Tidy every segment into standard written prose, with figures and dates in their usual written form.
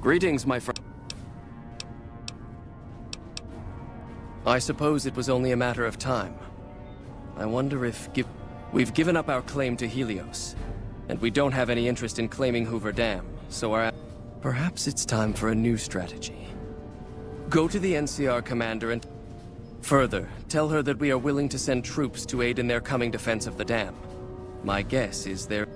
Greetings, my friend. I suppose it was only a matter of time. I wonder if we've given up our claim to Helios, and we don't have any interest in claiming Hoover Dam, so perhaps it's time for a new strategy. Go to the NCR commander and further, tell her that we are willing to send troops to aid in their coming defense of the dam. My guess is there...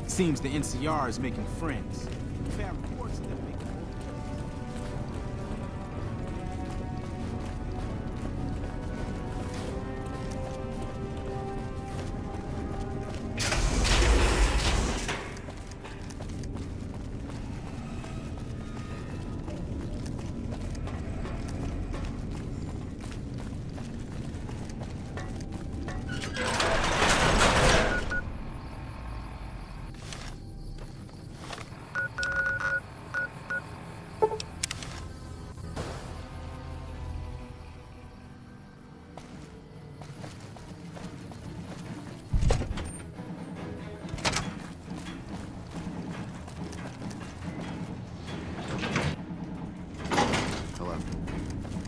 Seems the NCR is making friends. We've had reports of them making...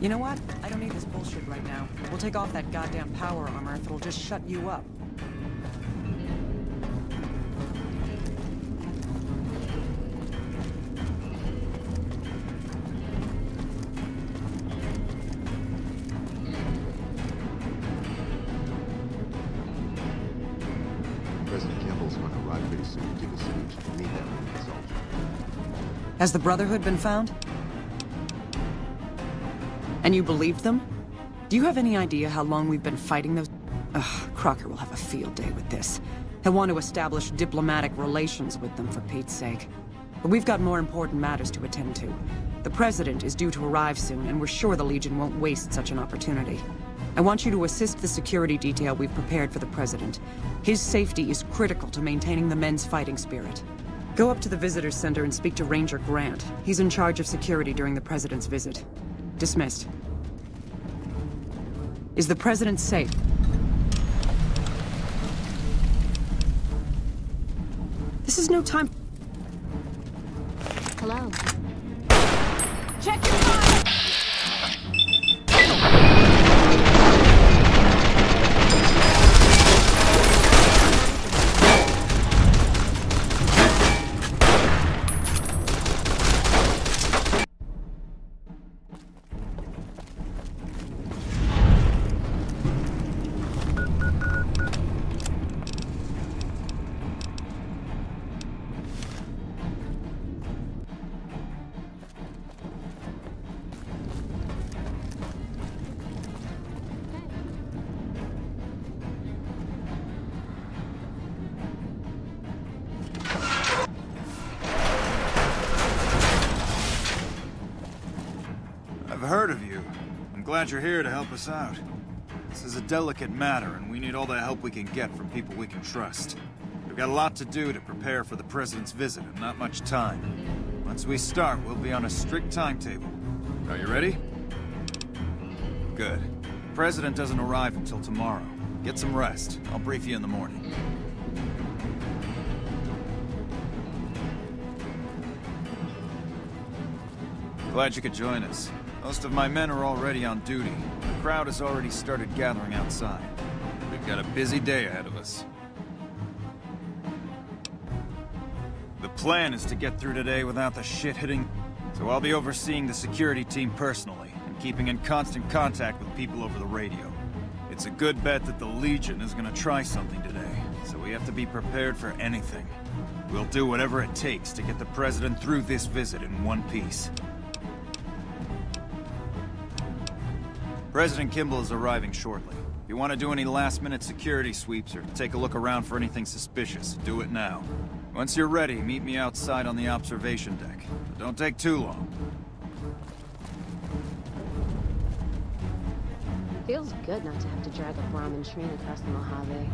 You know what? I don't need this bullshit right now. We'll take off that goddamn power armor if it'll just shut you up. President Kimball's going to arrive pretty soon. Give us a week to meet them and consult. Has the Brotherhood been found? And you believed them? Do you have any idea how long we've been fighting those... Ugh, Crocker will have a field day with this. He'll want to establish diplomatic relations with them, for Pete's sake. But we've got more important matters to attend to. The President is due to arrive soon, and we're sure the Legion won't waste such an opportunity. I want you to assist the security detail we've prepared for the President. His safety is critical to maintaining the men's fighting spirit. Go up to the Visitors Center and speak to Ranger Grant. He's in charge of security during the President's visit. Dismissed. Is the President safe? This is no time... Hello. Check your fire! I've heard of you. I'm glad you're here to help us out. This is a delicate matter, and we need all the help we can get from people we can trust. We've got a lot to do to prepare for the President's visit, and not much time. Once we start, we'll be on a strict timetable. Are you ready? Good. The President doesn't arrive until tomorrow. Get some rest. I'll brief you in the morning. Glad you could join us. Most of my men are already on duty. The crowd has already started gathering outside. We've got a busy day ahead of us. The plan is to get through today without the shit hitting, so I'll be overseeing the security team personally, and keeping in constant contact with people over the radio. It's a good bet that the Legion is gonna try something today, so we have to be prepared for anything. We'll do whatever it takes to get the President through this visit in one piece. President Kimball is arriving shortly. If you want to do any last-minute security sweeps or take a look around for anything suspicious, do it now. Once you're ready, meet me outside on the observation deck. But don't take too long. Feels good not to have to drag a Brahmin train across the Mojave.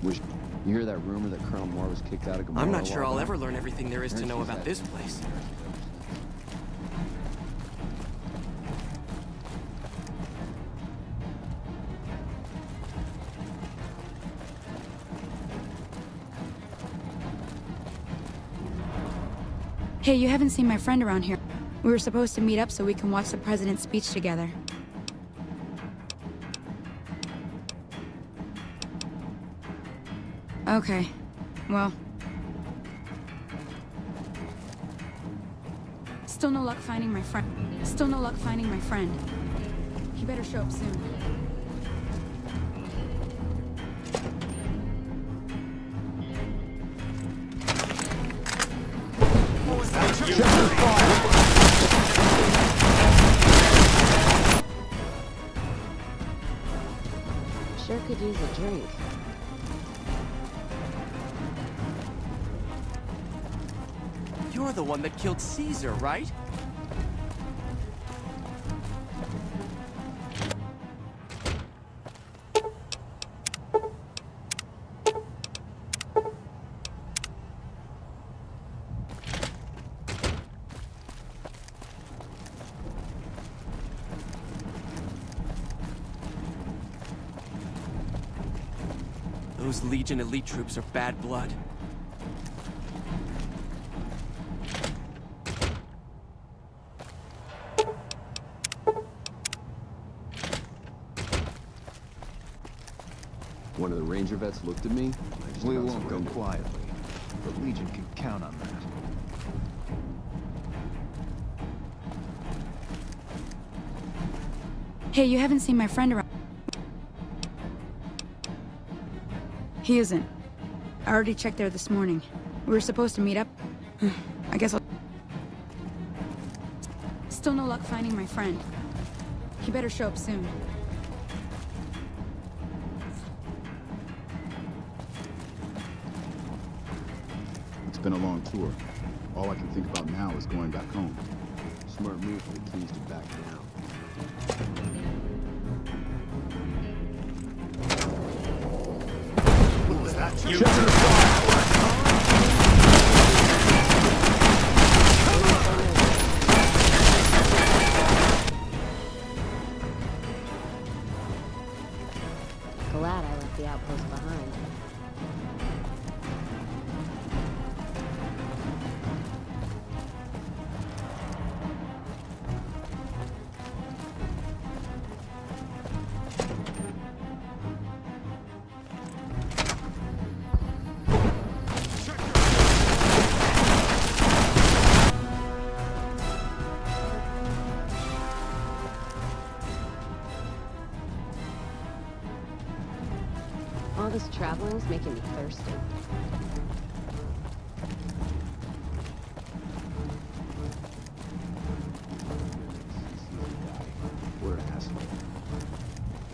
Wish you hear that rumor that Colonel Moore was kicked out of Gamora? I'm not a sure while I'll back? ever learn everything there is to Heard know she's about had- this place. Hey, you haven't seen my friend around here. We were supposed to meet up so we can watch the president's speech together. Okay. Well. Still no luck finding my friend. Still no luck finding my friend. He better show up soon. Sure could use a drink. You're the one that killed Caesar, right? Those Legion elite troops are bad blood. One of the Ranger vets looked at me. I just We about won't go surrendered. quietly. The Legion can count on that. Hey, you haven't seen my friend around. He isn't. I already checked there this morning. We were supposed to meet up. I guess I'll... Still no luck finding my friend. He better show up soon. It's been a long tour. All I can think about now is going back home. Smart move for the Keys to back down. Glad I left the outpost behind. All this traveling's making me thirsty. What an asshole.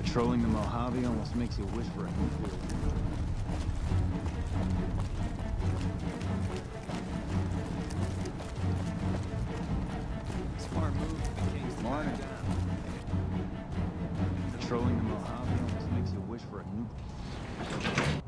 Patrolling the Mojave almost makes you wish for a nuclear war. Smart move for the Kings to back down. Patrolling the Mojave almost makes you wish for a nuclear.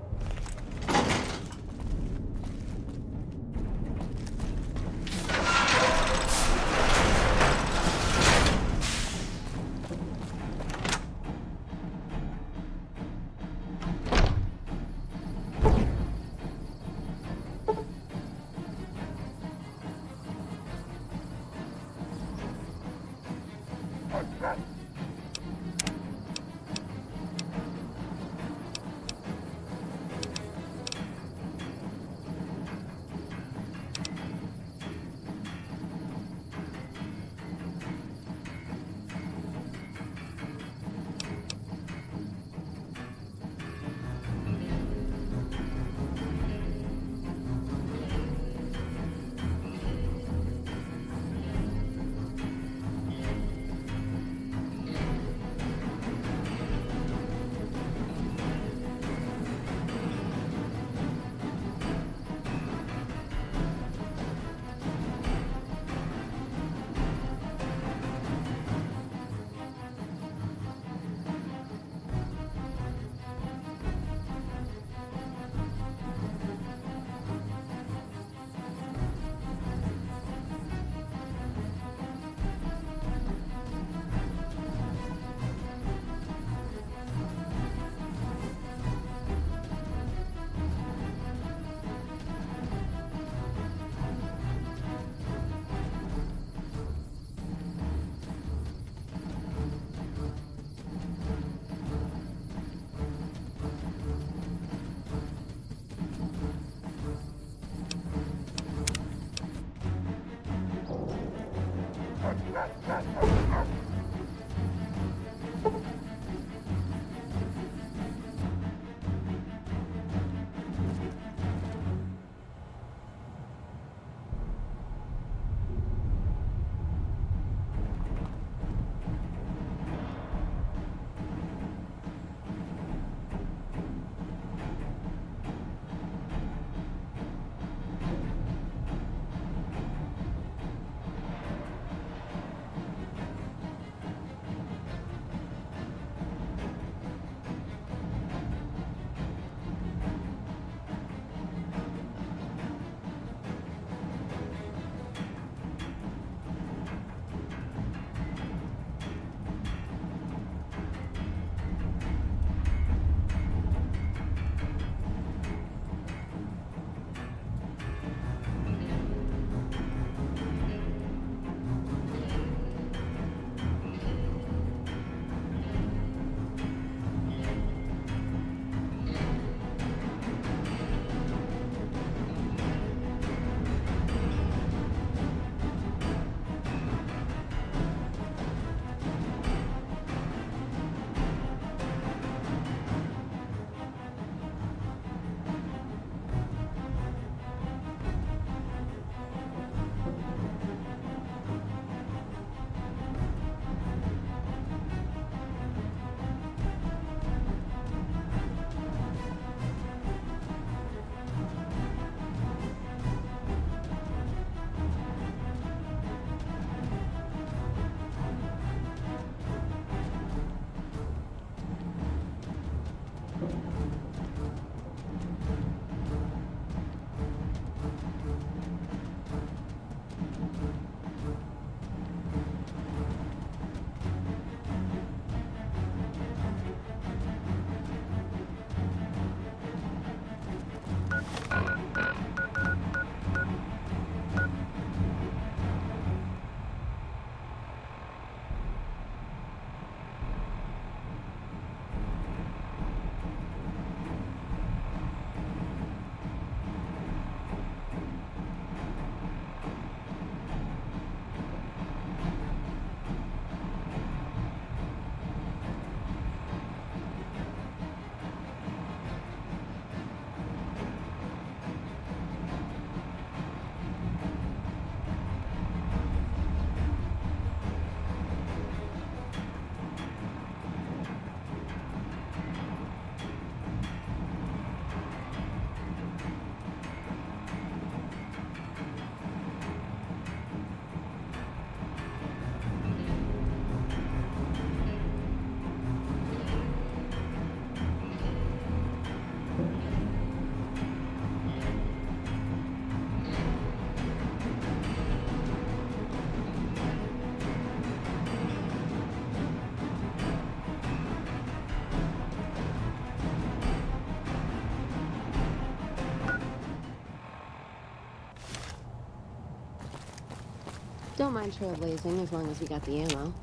Don't mind trailblazing as long as we got the ammo.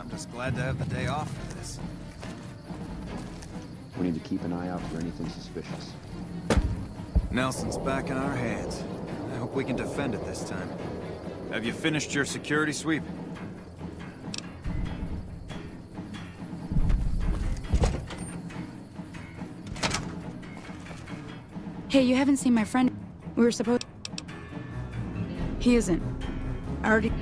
Just glad to have the day off for this. We need to keep an eye out for anything suspicious. Nelson's back in our hands. I hope we can defend it this time. Have you finished your security sweep? Hey, you haven't seen my friend. We were supposed... He isn't. I already...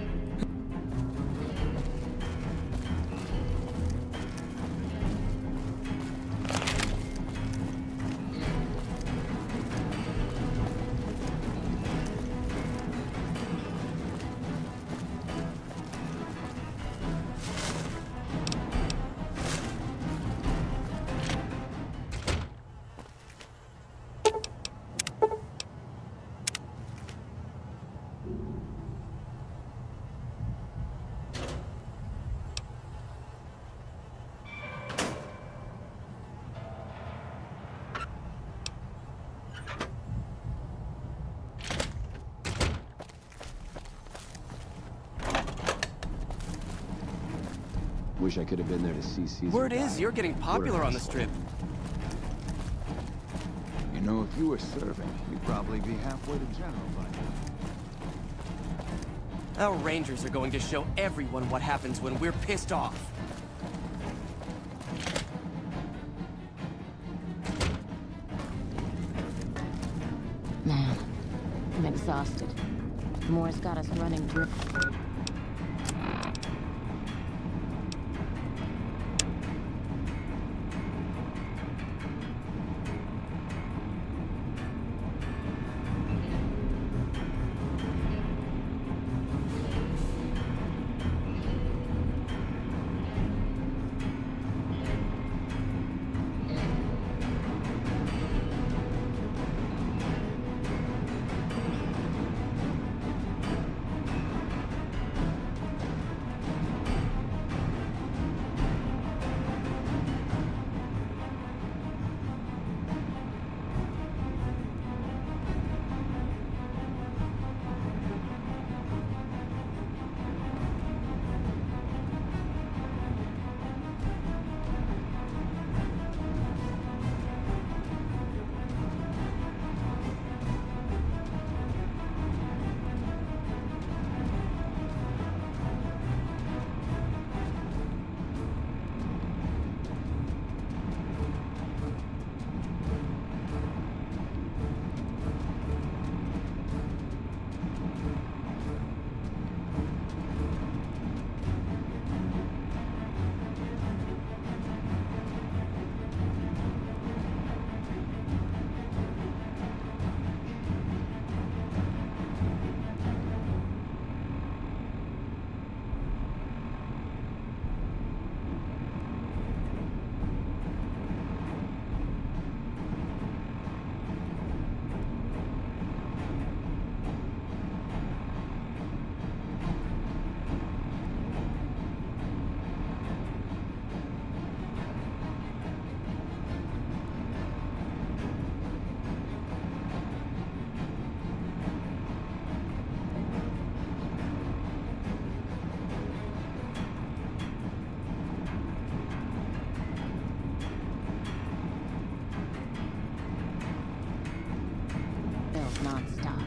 Wish I could have been there to see Caesar. Word die. is, you're getting popular on the Strip. You know, if you were serving, you'd probably be halfway to general by now. Our Rangers are going to show everyone what happens when we're pissed off. Man, I'm exhausted. Moore's got us running through. Non-stop.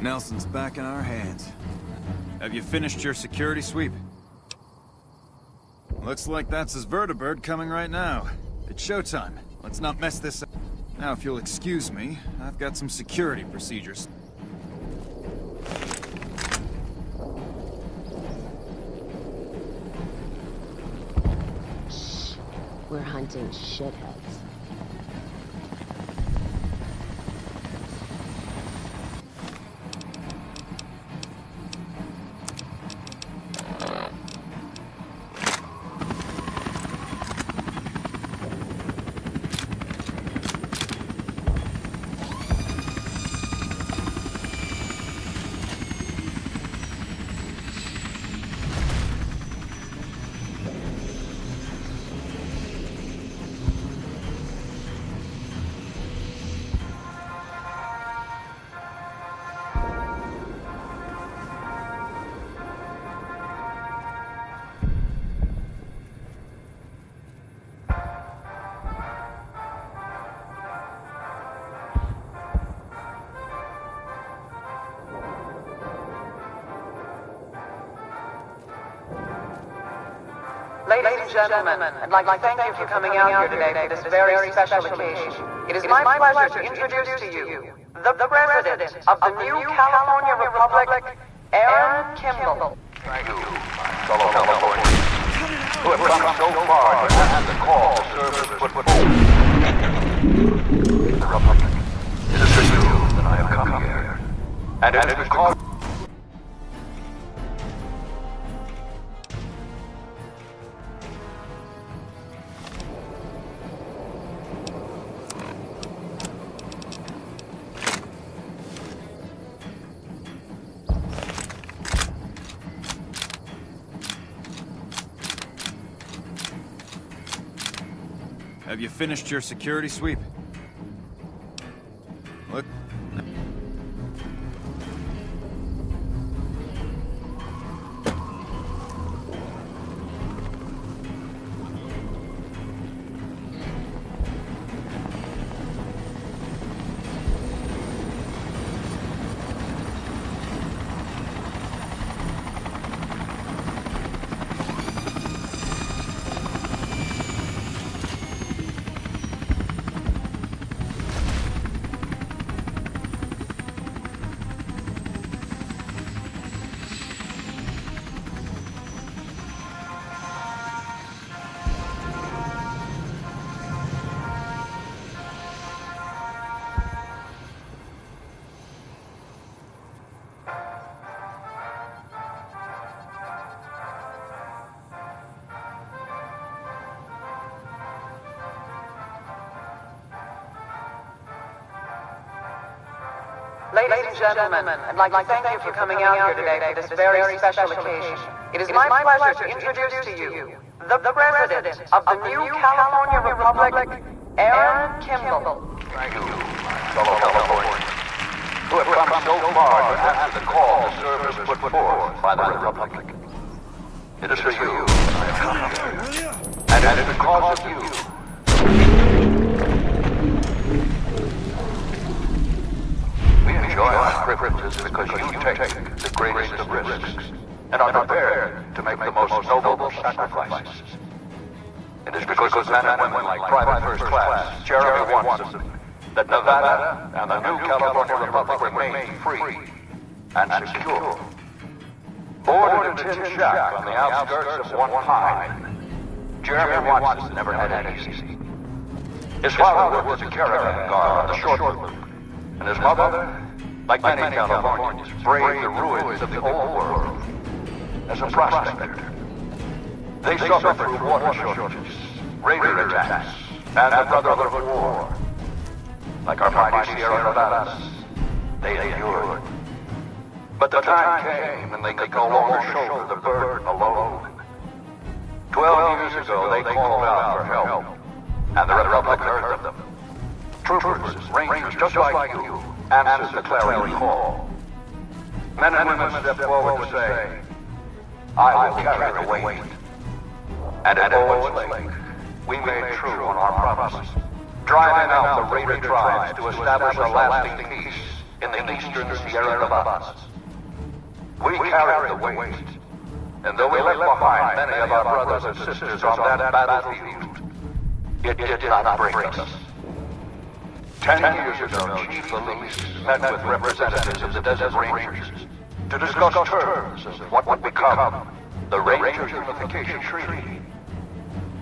Nelson's back in our hands. Have you finished your security sweep? Looks like that's his vertibird coming right now. It's showtime. Let's not mess this up. Now, if you'll excuse me, I've got some security procedures. Shh. We're hunting shitheads. Ladies and gentlemen, I'd like to thank you for coming out here today for this very special occasion. It is my pleasure to introduce to you the President of the new California Republic, Aaron Kimball. Thank you, fellow Californians, who have come so far to answer the call to serve as put forward. The Republic, it is for you that I have come here. And it is because... Have you finished your security sweep? Look. Ladies and gentlemen, I'd like to thank you for coming out here today for this very special occasion. It is my pleasure to introduce to you the President of the new California Republic, Aaron Kimball. Thank you, fellow Californians, who have come so far to answer the call to serve as put forth by the Republic. It is for you that I have come here. And it is because of you. We enjoy our privileges because you take the greatest of risks and are prepared to make the most noble sacrifices. It is because of men and women like Private First Class Jeremy Watson that Nevada and the new California Republic remain free and secure. Born in a tin shack on the outskirts of One Pine, Jeremy Watson never had it easy. His father worked as a caravan guard on the short loop, and his mother, like many Californians, braved the ruins of the old world as a prospector. They suffered through water shortages, raider attacks, and the Brotherhood of War. Like our mighty Sierra Nevadas, they endured. But the time came and they could no longer shoulder the burden alone. 12 years ago, they called out for help, and the Republic heard them. Troopers, rangers, just like you, answered the clarion call. Men and women stepped forward to say, I will carry the weight. And at Owens Lake, we made true on our promise, driving out the raider tribes to establish a lasting peace in the eastern Sierra Nevadas. We carried the weight, and though we left behind many of our brothers and sisters on that battlefield, it did not break us. 10 years ago, Chief Elise met with representatives of the Desert Rangers to discuss terms of what would become the Ranger Unification Treaty.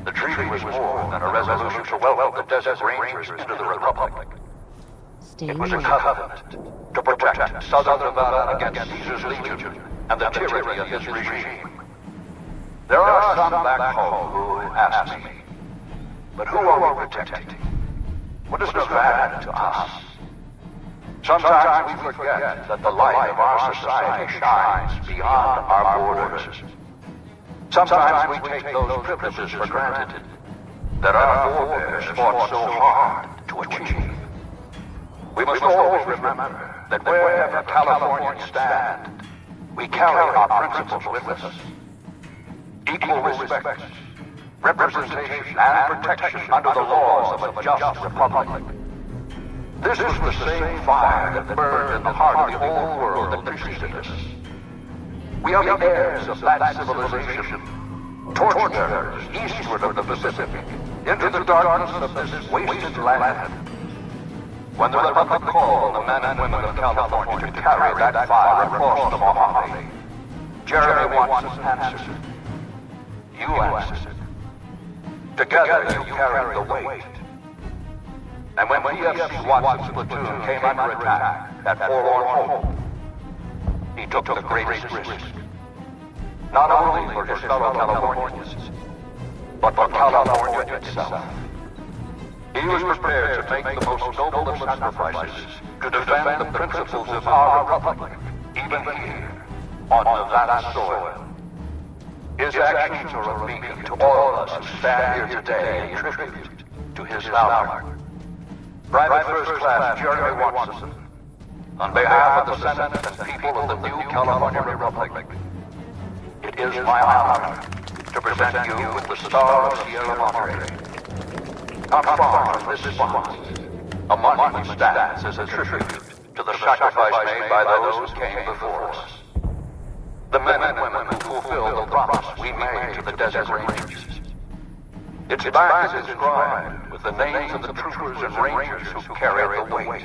The treaty was more than a resolution to welcome the Desert Rangers into the Republic. It was a covenant to protect Southern Nevada against Caesar's Legion and the tyranny of his regime. There are some back home who ask me, but who are we protecting? What is Nevada to us? Sometimes we forget that the light of our society shines beyond our borders. Sometimes we take those privileges for granted that our forebears fought so hard to achieve. We must always remember that wherever Californians stand, we carry our principles with us. Equal respect, representation, and protection under the laws of a just republic. This was the same fire that burned in the heart of the old world that preceded us. We are the heirs of that civilization, torch-bearers eastward of the Pacific, into the darkness of this wasted land. When the Republic called on the men and women of California to carry that fire across the Mojave, Jeremy Watson answered. You answered. Together you carried the weight. And when PFC Watson's platoon came under attack at Forlorn Hope, he took the greatest risk. Not only for his fellow Californians, but for California itself. He was prepared to make the most noble of sacrifices to defend the principles of our republic, even here, on Nevada soil. His actions are a beacon to all of us who stand here today in tribute to his valor. Private First Class Jeremy Watson, on behalf of the Senate and people of the new California Republic, it is my honor to present you with the Star of Sierra Madre. Not far from this spot, a monument stands as a tribute to the sacrifice made by those who came before us. The men and women who fulfilled the promise we made to the Desert Rangers. Its back is inscribed with the names of the troopers and rangers who carried the weight.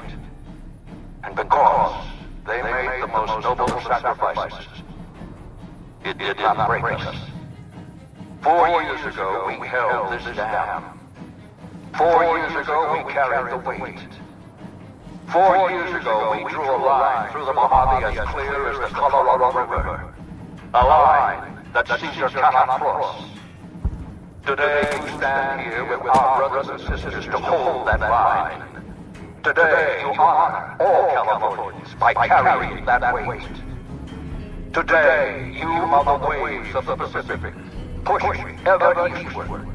And because they made the most noble of sacrifices, it did not break us. 4 years ago, we held this dam. 4 years ago, we carried the weight. 4 years ago, we drew a line through the Mojave as clear as the Colorado River. A line that Caesar cannot cross. Today, we stand here with our brothers and sisters to hold that line. Today, you honor all Californians by carrying that weight. Today, you are the waves of the Pacific, pushing ever eastward.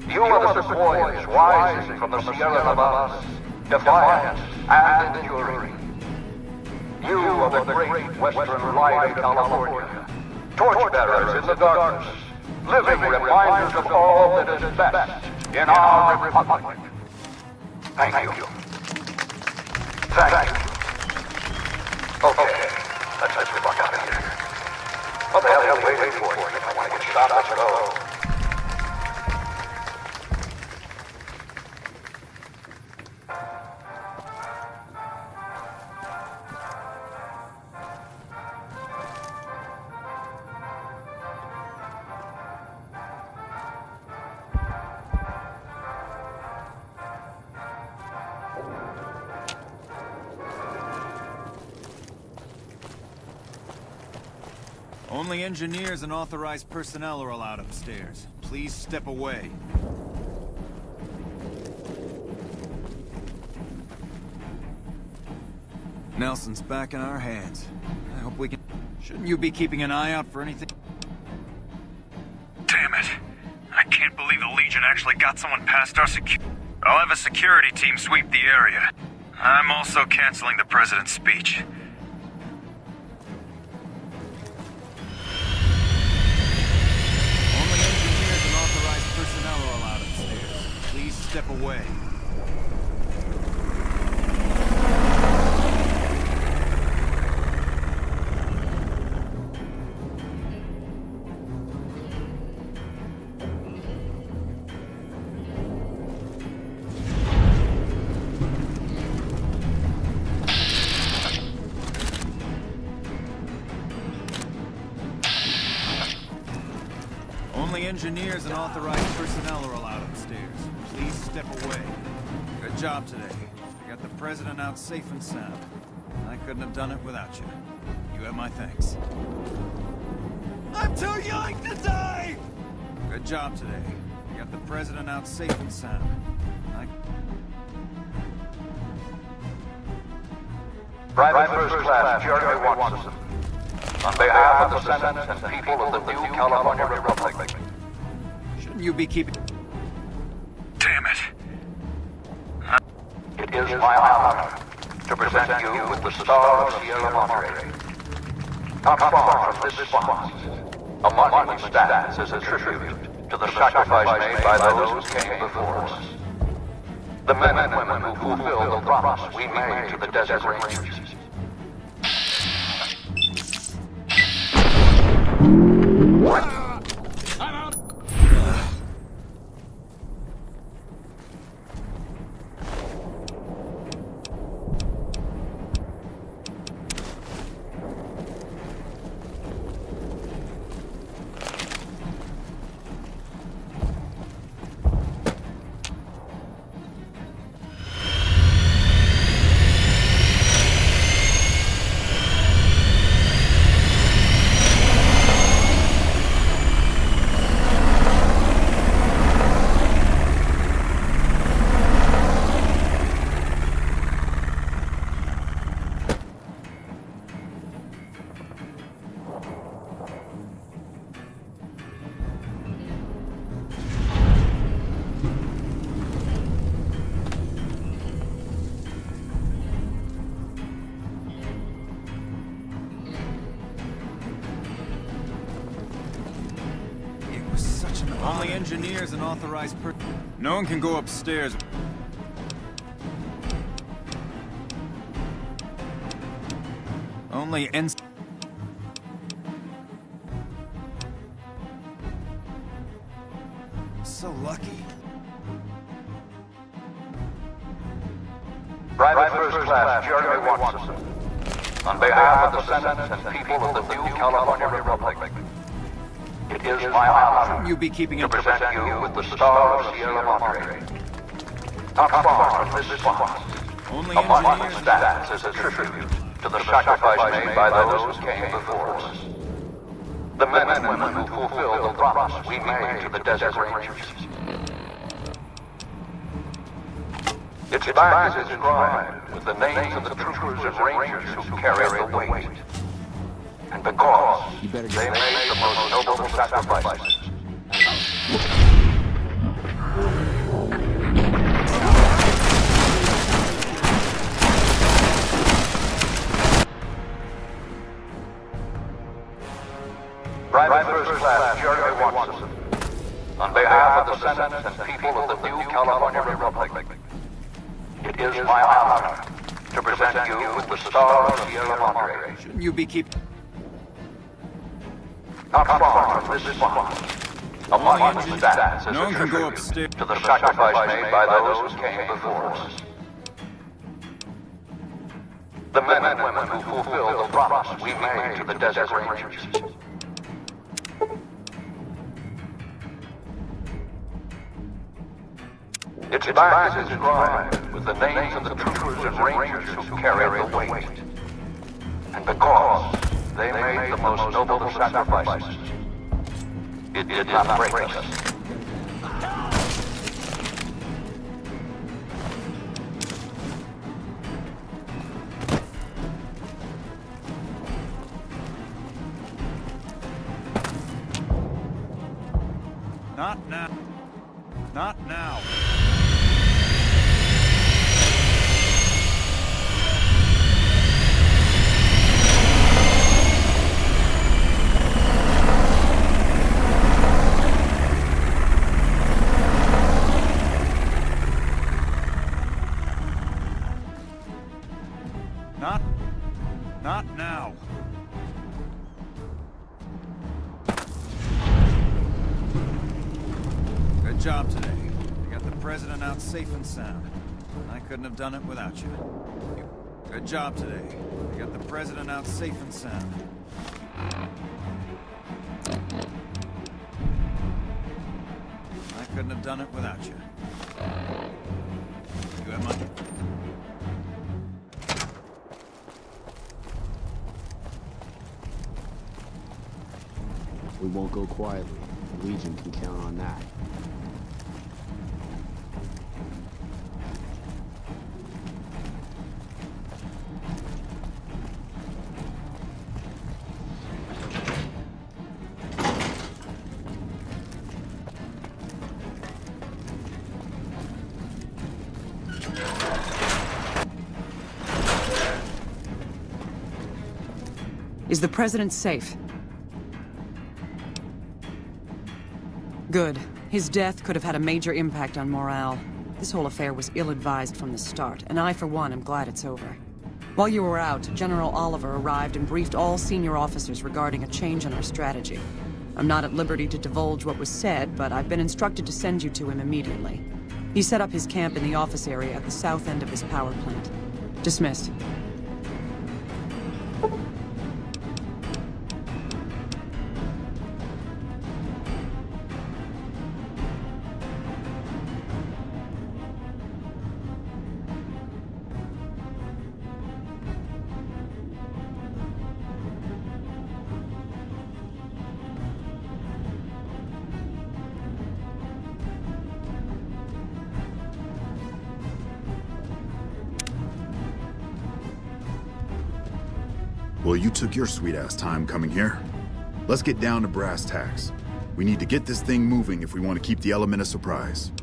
You are the sequoias rising from the Sierra Nevadas, defiant and enduring. You are the great western light of California, torchbearers in the darkness, living reminders of all that is best in our republic. Thank you. Thank you. Okay, let's get the fuck out of here. What the hell are you waiting for? If I want to get shot, let's go. Only engineers and authorized personnel are allowed upstairs. Please step away. Nelson's back in our hands. I hope we can... Shouldn't you be keeping an eye out for anything? Damn it. I can't believe the Legion actually got someone past our I'll have a security team sweep the area. I'm also canceling the president's speech. Step away. Only engineers and authorized personnel are allowed upstairs. Please step away. Good job today. You got the president out safe and sound. I couldn't have done it without you. You have my thanks. I'm too young to die! Good job today. You got the president out safe and sound. Private First Class Jeremy Watson, on behalf of the Senate and people of the new California Republic. Shouldn't you be keeping... Damn it. It is my honor to present you with the Star of Sierra Madre. Not far from this spot, a monument stands as a tribute to the sacrifice made by those who came before us. The men and women who fulfilled the promise we made to the Desert Rangers. Only engineers and authorized No one can go upstairs. Only So lucky. Private First Class Jeremy Watson, on behalf of the Senate and people of the new California Republic. It is my honor you be keeping to present you with the Star of Sierra Madre. Not far from this spot, Only a monument engineers stands as a tribute to the sacrifice made by those who came before us. The men and women who fulfilled the promise we made to the Desert Rangers. Its back is inscribed with the names of the troopers and rangers who carried the weight. And because they made the most noble sacrifices. Private First Class Jeremy Watson, on behalf of the Senate and people of the new California Republic. It is my honor to present you with the Star of Sierra Madre. Shouldn't you be keeping... Not far from this spot, a monument stands as No a one can go tribute upstairs. to the sacrifice made by those who came before us. The men and women who fulfilled the promise we made to the Desert Rangers. Its back is inscribed with the names of the troopers and rangers who carried the weight. And because they made the most noble sacrifices, it did not break us. Not now. Not now. Not now. Good job today. You got the president out safe and sound. I couldn't have done it without you. Good job today. You got the president out safe and sound. couldn't have done it without you. You have money? We won't go quietly. The Legion can count on that. Is the president safe? Good. His death could have had a major impact on morale. This whole affair was ill-advised from the start, and I, for one, am glad it's over. While you were out, General Oliver arrived and briefed all senior officers regarding a change in our strategy. I'm not at liberty to divulge what was said, but I've been instructed to send you to him immediately. He set up his camp in the office area at the south end of his power plant. Dismissed. Well, you took your sweet-ass time coming here. Let's get down to brass tacks. We need to get this thing moving if we want to keep the element of surprise.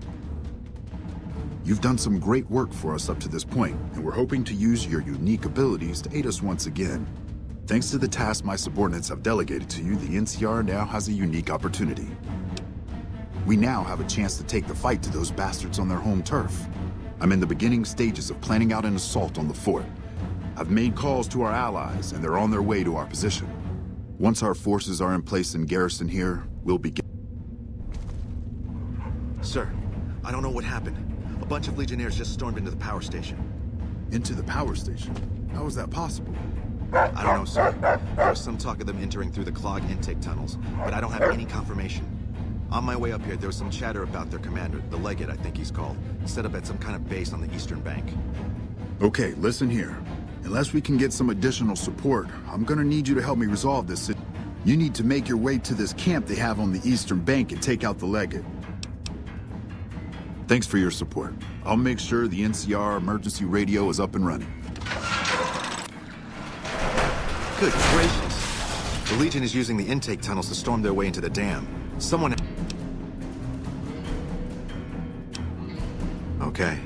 You've done some great work for us up to this point, and we're hoping to use your unique abilities to aid us once again. Thanks to the task my subordinates have delegated to you, the NCR now has a unique opportunity. We now have a chance to take the fight to those bastards on their home turf. I'm in the beginning stages of planning out an assault on the fort. I've made calls to our allies, and they're on their way to our position. Once our forces are in place in garrison here, we'll begin. Sir, I don't know what happened. A bunch of Legionnaires just stormed into the power station. Into the power station? How is that possible? I don't know, sir. There was some talk of them entering through the clogged intake tunnels, but I don't have any confirmation. On my way up here, there was some chatter about their commander, the Legate, I think he's called, set up at some kind of base on the eastern bank. Okay, listen here. Unless we can get some additional support, I'm gonna need you to help me resolve this. You need to make your way to this camp they have on the eastern bank and take out the Legate. Thanks for your support. I'll make sure the NCR emergency radio is up and running. Good gracious. The Legion is using the intake tunnels to storm their way into the dam. Someone... Okay.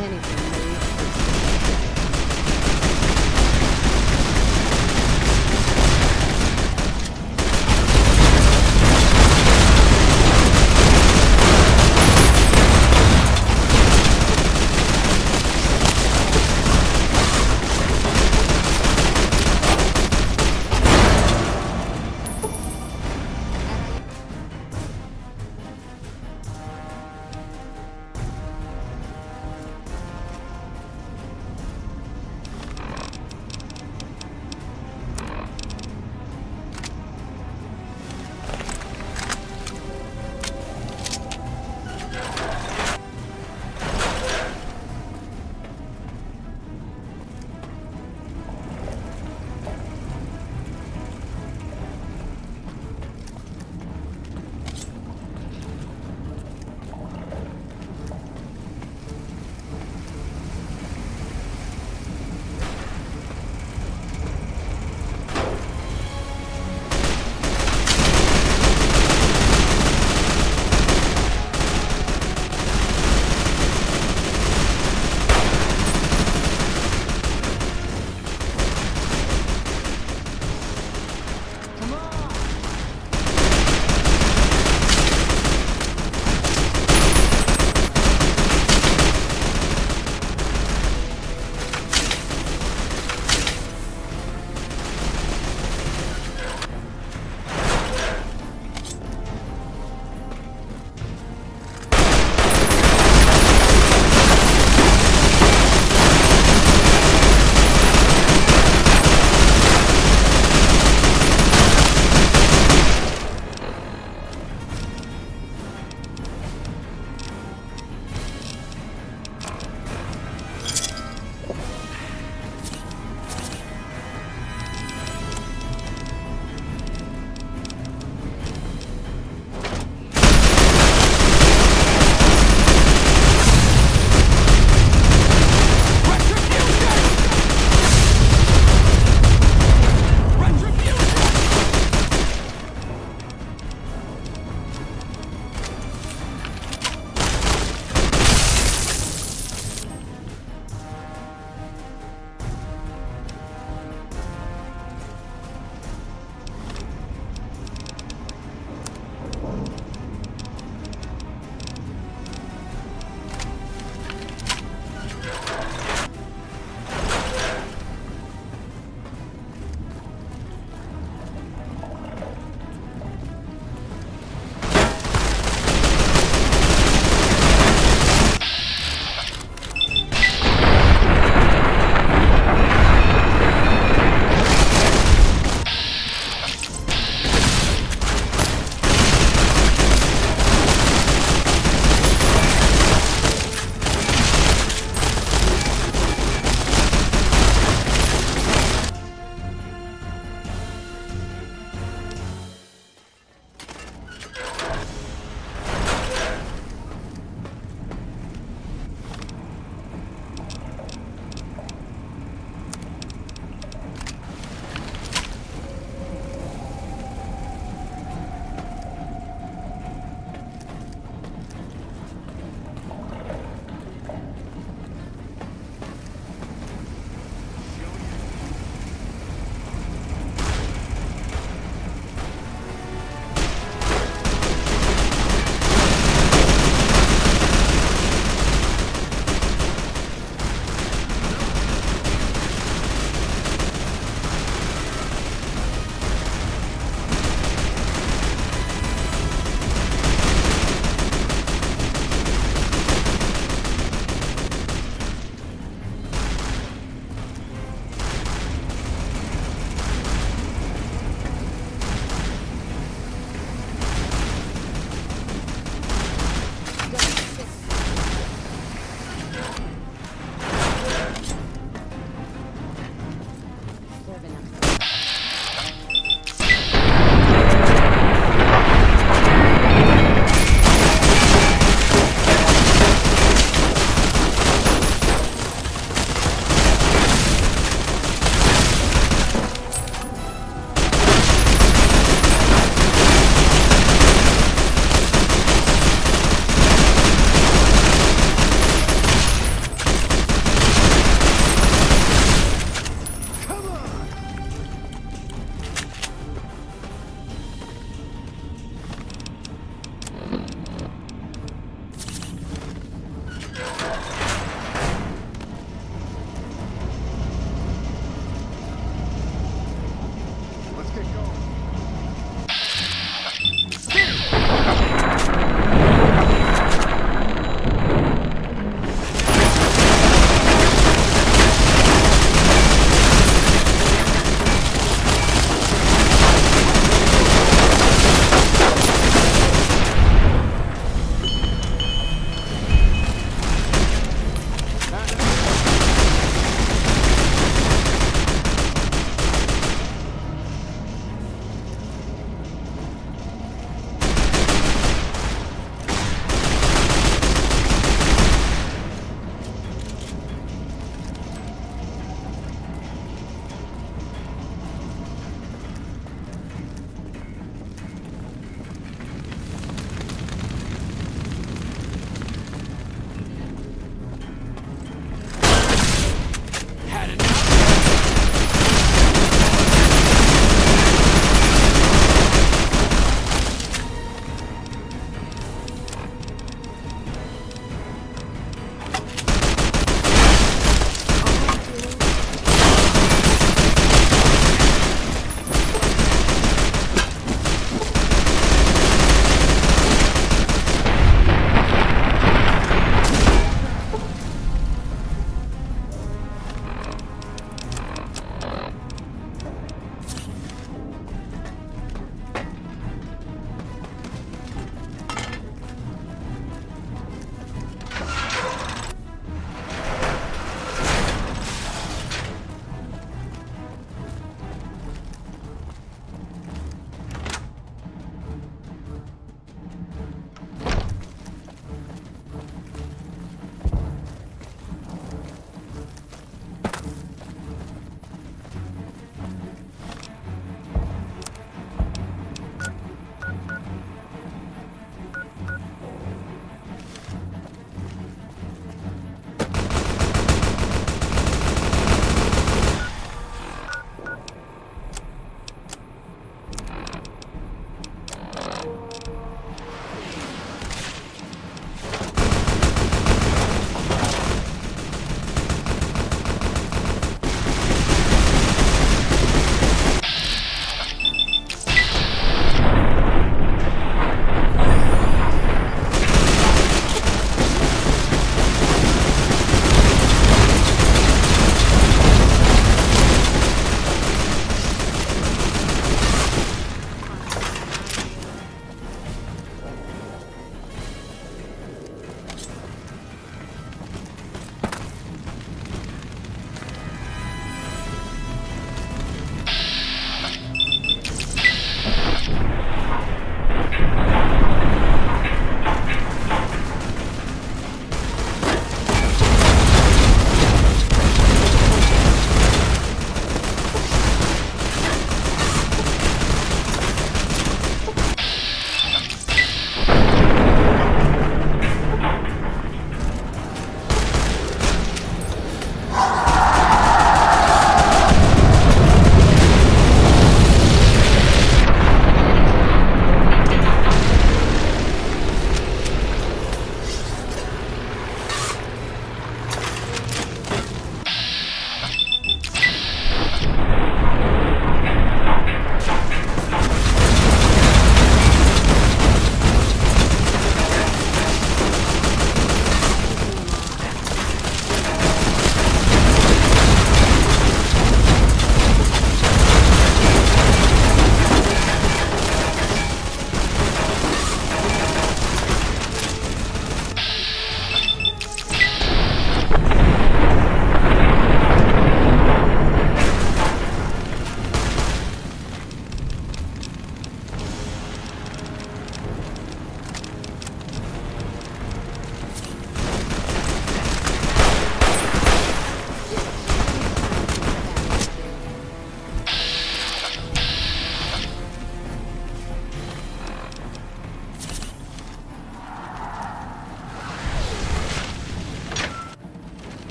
anything maybe.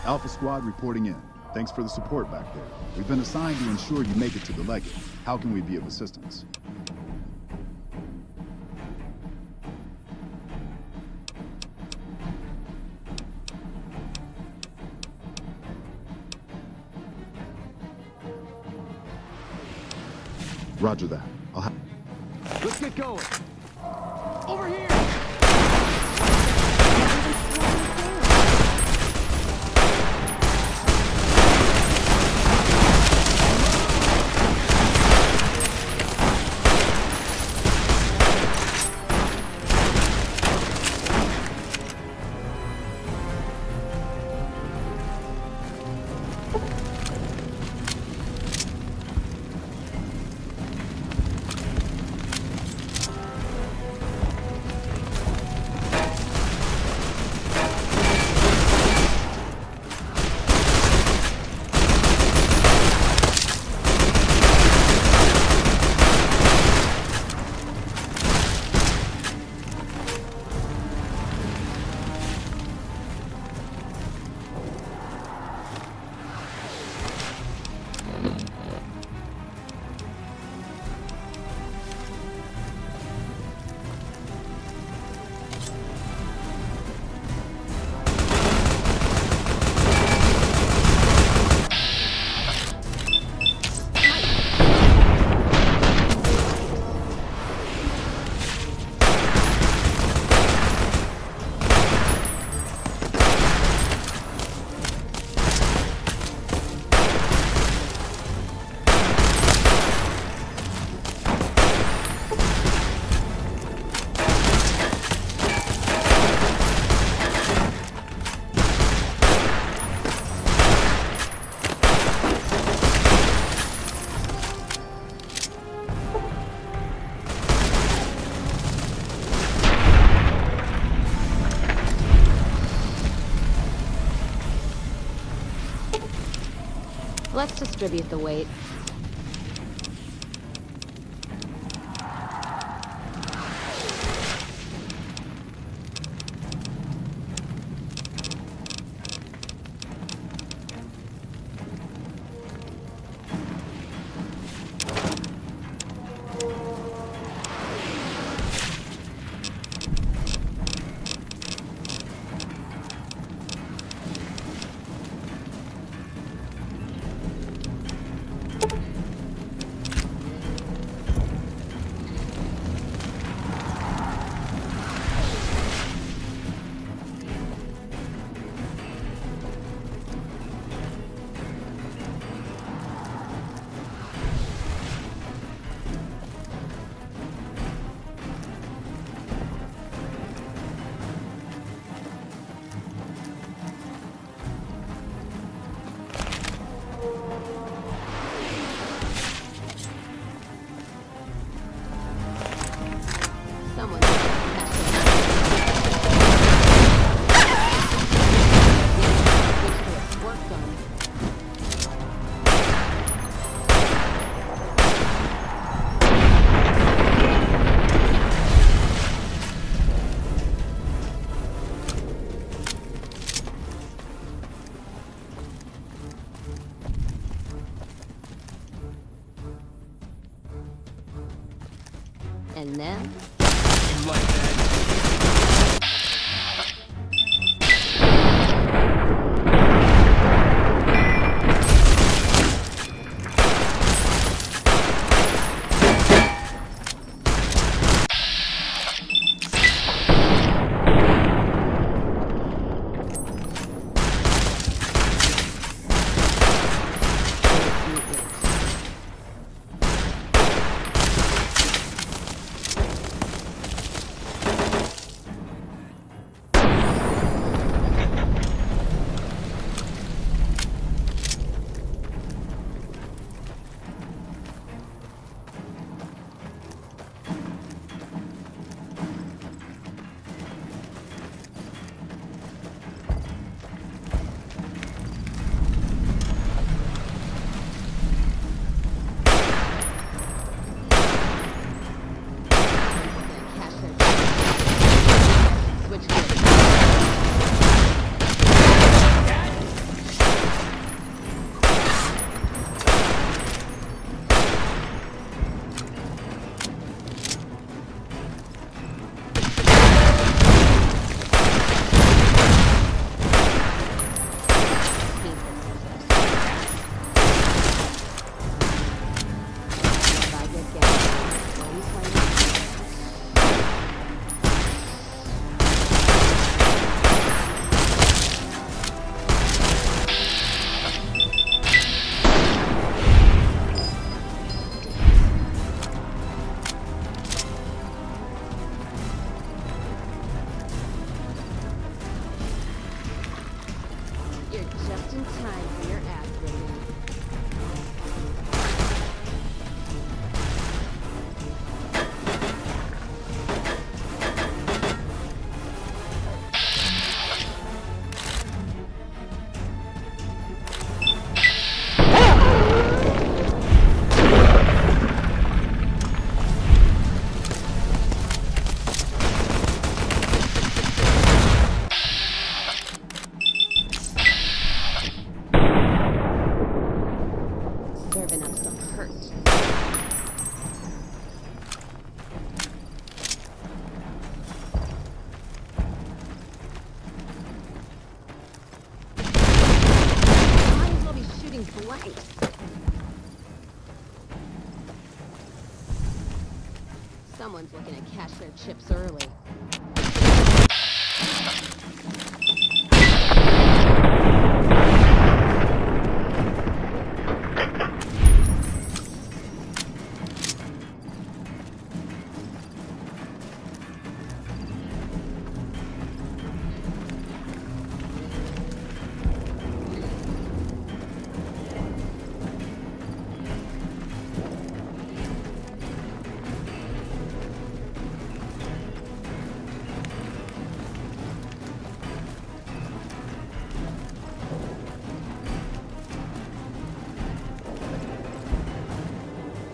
Alpha Squad reporting in. Thanks for the support back there. We've been assigned to ensure you make it to the Legate. How can we be of assistance? Roger that. Let's get going. Over here! Let's distribute the weight. And then... You like that? Just in time for your ass raiding. Serving up some hurt. Might as well be shooting blanks. Someone's looking to cash their chips early.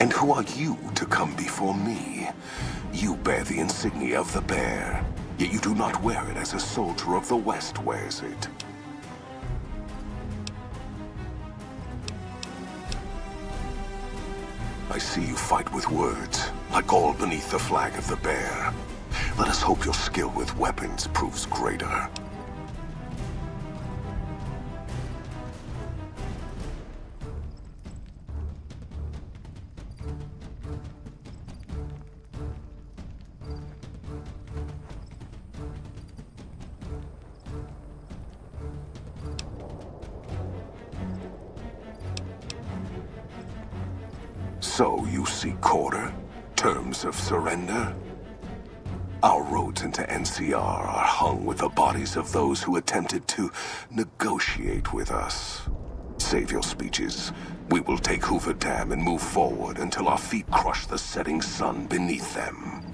And who are you to come before me? You bear the insignia of the bear, yet you do not wear it as a soldier of the West wears it. I see you fight with words, like all beneath the flag of the bear. Let us hope your skill with weapons proves greater. So you seek quarter? Terms of surrender? Our roads into NCR are hung with the bodies of those who attempted to negotiate with us. Save your speeches. We will take Hoover Dam and move forward until our feet crush the setting sun beneath them.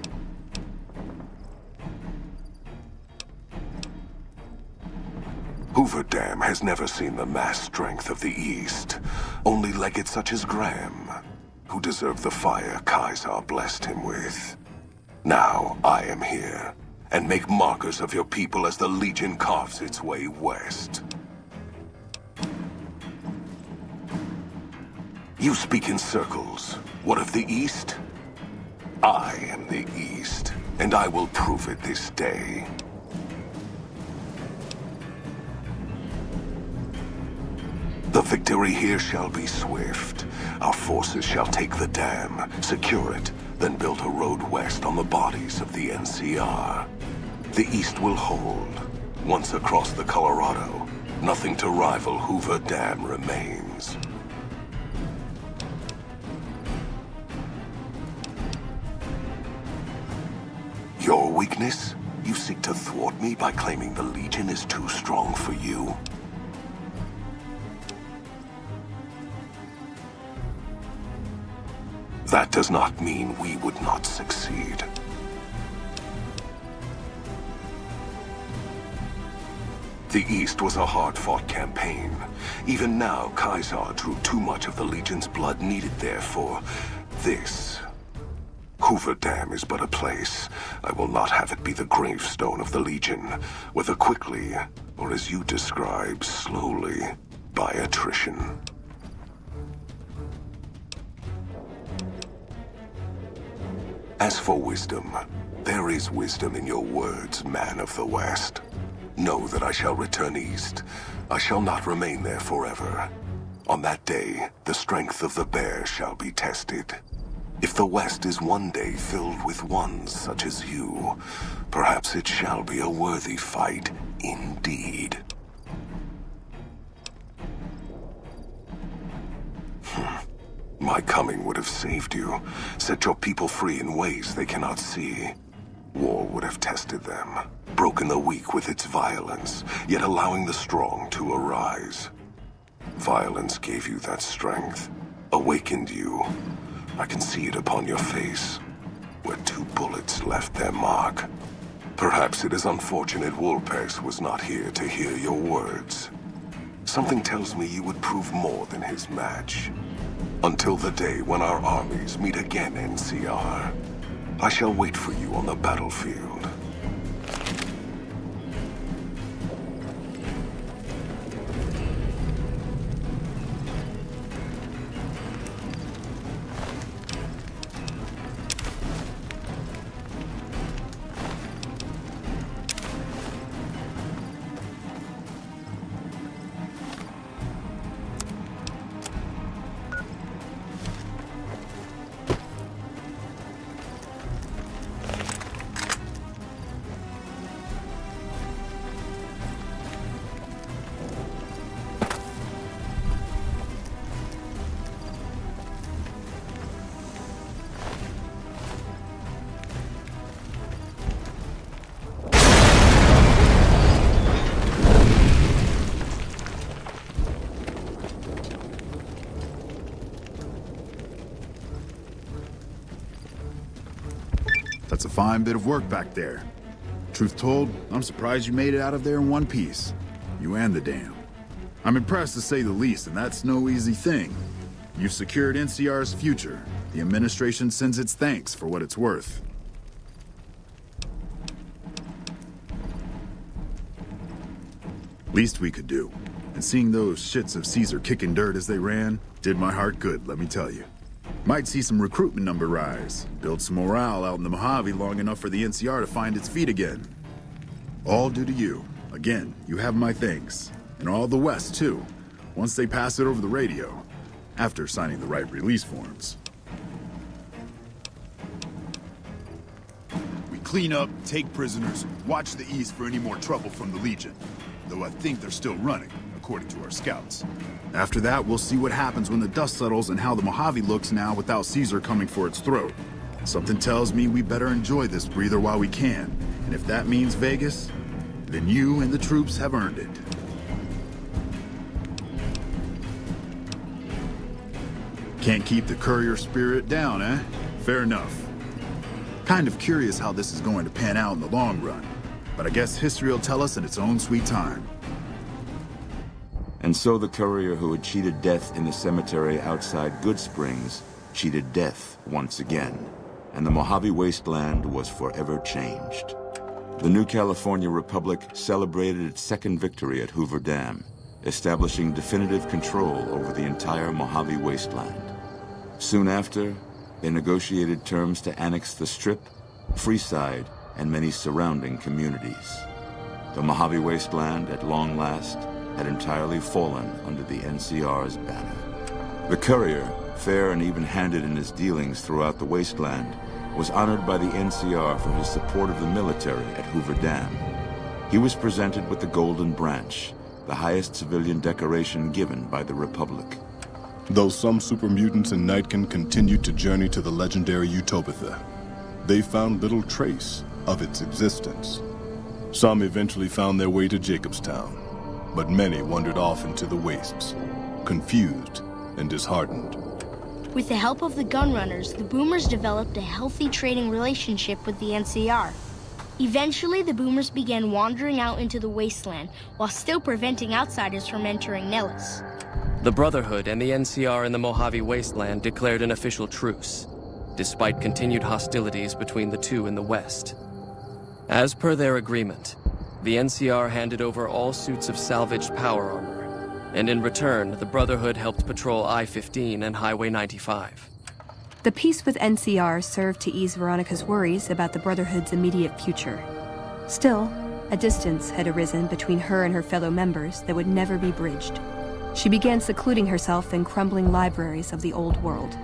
Hoover Dam has never seen the mass strength of the East. Only legates such as Graham, who deserve the fire Caesar blessed him with. Now I am here, and make markers of your people as the Legion carves its way west. You speak in circles. What of the East? I am the East, and I will prove it this day. The victory here shall be swift. Our forces shall take the dam, secure it, then build a road west on the bodies of the NCR. The East will hold. Once across the Colorado, nothing to rival Hoover Dam remains. Your weakness? You seek to thwart me by claiming the Legion is too strong for you? That does not mean we would not succeed. The East was a hard-fought campaign. Even now, Caesar drew too much of the Legion's blood needed there for this. Hoover Dam is but a place. I will not have it be the gravestone of the Legion, whether quickly, or as you describe, slowly, by attrition. As for wisdom, there is wisdom in your words, man of the West. Know that I shall return east. I shall not remain there forever. On that day, the strength of the bear shall be tested. If the West is one day filled with ones such as you, perhaps it shall be a worthy fight indeed. My coming would have saved you, set your people free in ways they cannot see. War would have tested them, broken the weak with its violence, yet allowing the strong to arise. Violence gave you that strength, awakened you. I can see it upon your face, where 2 bullets left their mark. Perhaps it is unfortunate Vulpes was not here to hear your words. Something tells me you would prove more than his match. Until the day when our armies meet again, NCR, I shall wait for you on the battlefield. That's a fine bit of work back there. Truth told, I'm surprised you made it out of there in one piece. You and the dam. I'm impressed to say the least, and that's no easy thing. You've secured NCR's future. The administration sends its thanks for what it's worth. Least we could do. And seeing those shits of Caesar kicking dirt as they ran did my heart good, let me tell you. Might see some recruitment number rise, build some morale out in the Mojave long enough for the NCR to find its feet again. All due to you. Again, you have my thanks. And all the West, too, once they pass it over the radio, after signing the right release forms. We clean up, take prisoners, watch the East for any more trouble from the Legion. Though I think they're still running, according to our scouts. After that, we'll see what happens when the dust settles and how the Mojave looks now without Caesar coming for its throat. Something tells me we better enjoy this breather while we can. And if that means Vegas, then you and the troops have earned it. Can't keep the courier spirit down, eh? Fair enough. Kind of curious how this is going to pan out in the long run. But I guess history will tell us in its own sweet time. And so the courier who had cheated death in the cemetery outside Goodsprings cheated death once again, and the Mojave wasteland was forever changed. The new California Republic celebrated its second victory at Hoover Dam, establishing definitive control over the entire Mojave wasteland. Soon after, they negotiated terms to annex the Strip, Freeside, and many surrounding communities. The Mojave wasteland, at long last, had entirely fallen under the NCR's banner. The courier, fair and even-handed in his dealings throughout the wasteland, was honored by the NCR for his support of the military at Hoover Dam. He was presented with the Golden Branch, the highest civilian decoration given by the Republic. Though some super mutants in Nightkin continued to journey to the legendary Utopia, they found little trace of its existence. Some eventually found their way to Jacobstown, but many wandered off into the wastes, confused and disheartened. With the help of the Gunrunners, the Boomers developed a healthy trading relationship with the NCR. Eventually, the Boomers began wandering out into the wasteland, while still preventing outsiders from entering Nellis. The Brotherhood and the NCR in the Mojave wasteland declared an official truce, despite continued hostilities between the two in the west. As per their agreement, the NCR handed over all suits of salvaged power armor, and in return, the Brotherhood helped patrol I-15 and Highway 95. The peace with NCR served to ease Veronica's worries about the Brotherhood's immediate future. Still, a distance had arisen between her and her fellow members that would never be bridged. She began secluding herself in crumbling libraries of the old world,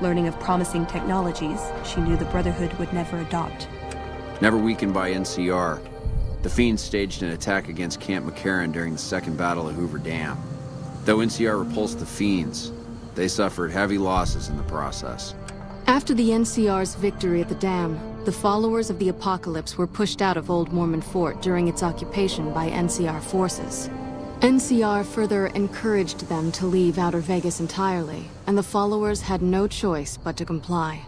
learning of promising technologies she knew the Brotherhood would never adopt. Never weakened by NCR, the Fiends staged an attack against Camp McCarran during the Second Battle at Hoover Dam. Though NCR repulsed the Fiends, they suffered heavy losses in the process. After the NCR's victory at the dam, the followers of the Apocalypse were pushed out of Old Mormon Fort during its occupation by NCR forces. NCR further encouraged them to leave Outer Vegas entirely, and the followers had no choice but to comply.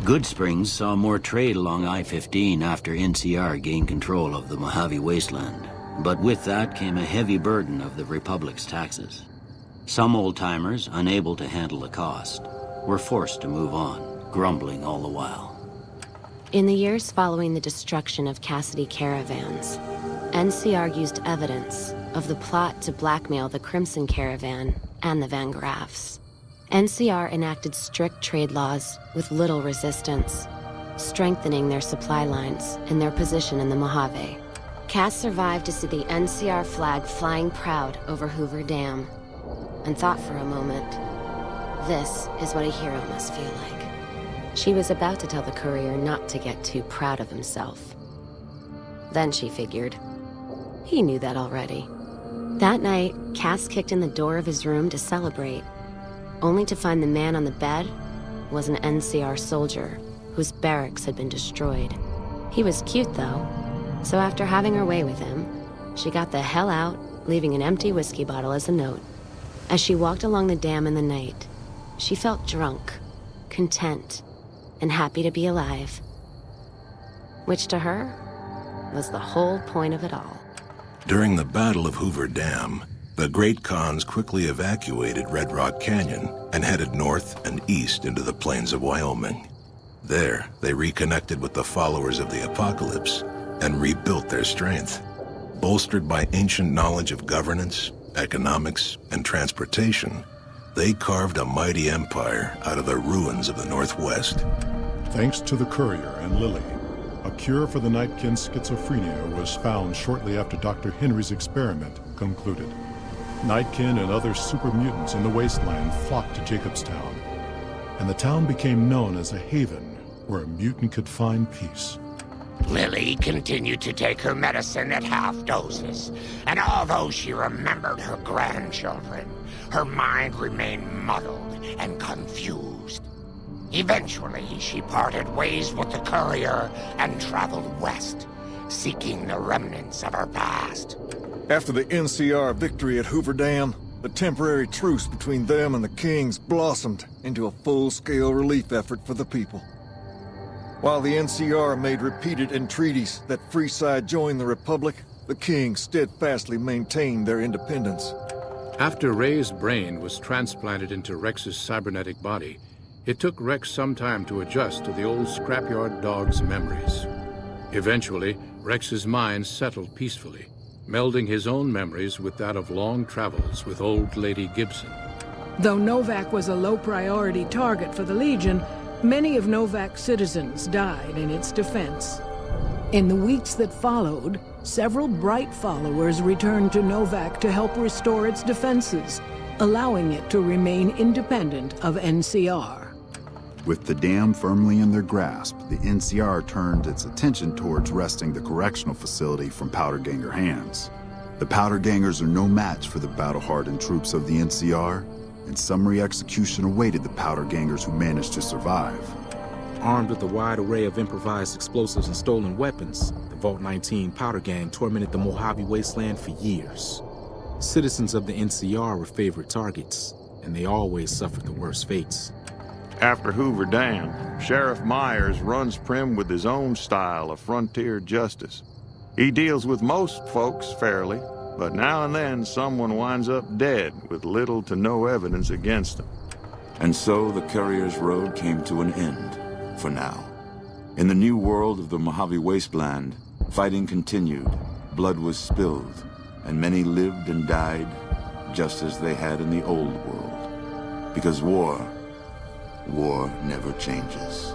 Goodsprings saw more trade along I-15 after NCR gained control of the Mojave Wasteland. But with that came a heavy burden of the Republic's taxes. Some old-timers, unable to handle the cost, were forced to move on, grumbling all the while. In the years following the destruction of Cassidy caravans, NCR used evidence of the plot to blackmail the Crimson Caravan and the Van Graffs. NCR enacted strict trade laws with little resistance, strengthening their supply lines and their position in the Mojave. Cass survived to see the NCR flag flying proud over Hoover Dam, and thought for a moment, this is what a hero must feel like. She was about to tell the courier not to get too proud of himself. Then she figured, he knew that already. That night, Cass kicked in the door of his room to celebrate, only to find the man on the bed was an NCR soldier whose barracks had been destroyed. He was cute, though, so after having her way with him, she got the hell out, leaving an empty whiskey bottle as a note. As she walked along the dam in the night, she felt drunk, content, and happy to be alive. Which to her was the whole point of it all. During the Battle of Hoover Dam, the Great Khans quickly evacuated Red Rock Canyon and headed north and east into the plains of Wyoming. There, they reconnected with the followers of the Apocalypse and rebuilt their strength. Bolstered by ancient knowledge of governance, economics, and transportation, they carved a mighty empire out of the ruins of the Northwest. Thanks to the Courier and Lily, a cure for the Nightkin's schizophrenia was found shortly after Dr. Henry's experiment concluded. Nightkin and other super mutants in the wasteland flocked to Jacobstown, and the town became known as a haven where a mutant could find peace. Lily continued to take her medicine at half doses, and although she remembered her grandchildren, her mind remained muddled and confused. Eventually, she parted ways with the Courier and traveled west, seeking the remnants of her past. After the NCR victory at Hoover Dam, the temporary truce between them and the Kings blossomed into a full-scale relief effort for the people. While the NCR made repeated entreaties that Freeside join the Republic, the Kings steadfastly maintained their independence. After Ray's brain was transplanted into Rex's cybernetic body, it took Rex some time to adjust to the old scrapyard dog's memories. Eventually, Rex's mind settled peacefully, melding his own memories with that of long travels with old Lady Gibson. Though Novak was a low-priority target for the Legion, many of Novak's citizens died in its defense. In the weeks that followed, several Bright followers returned to Novak to help restore its defenses, allowing it to remain independent of NCR. With the dam firmly in their grasp, the NCR turned its attention towards wresting the correctional facility from Powderganger hands. The Powdergangers are no match for the battle-hardened troops of the NCR, and summary execution awaited the Powdergangers who managed to survive. Armed with a wide array of improvised explosives and stolen weapons, the Vault 19 Powder Gang tormented the Mojave Wasteland for years. Citizens of the NCR were favorite targets, and they always suffered the worst fates. After Hoover Dam, Sheriff Myers runs Primm with his own style of frontier justice. He deals with most folks fairly, but now and then someone winds up dead with little to no evidence against them. And so the Courier's road came to an end, for now. In the new world of the Mojave Wasteland, fighting continued, blood was spilled, and many lived and died just as they had in the old world. Because war never changes.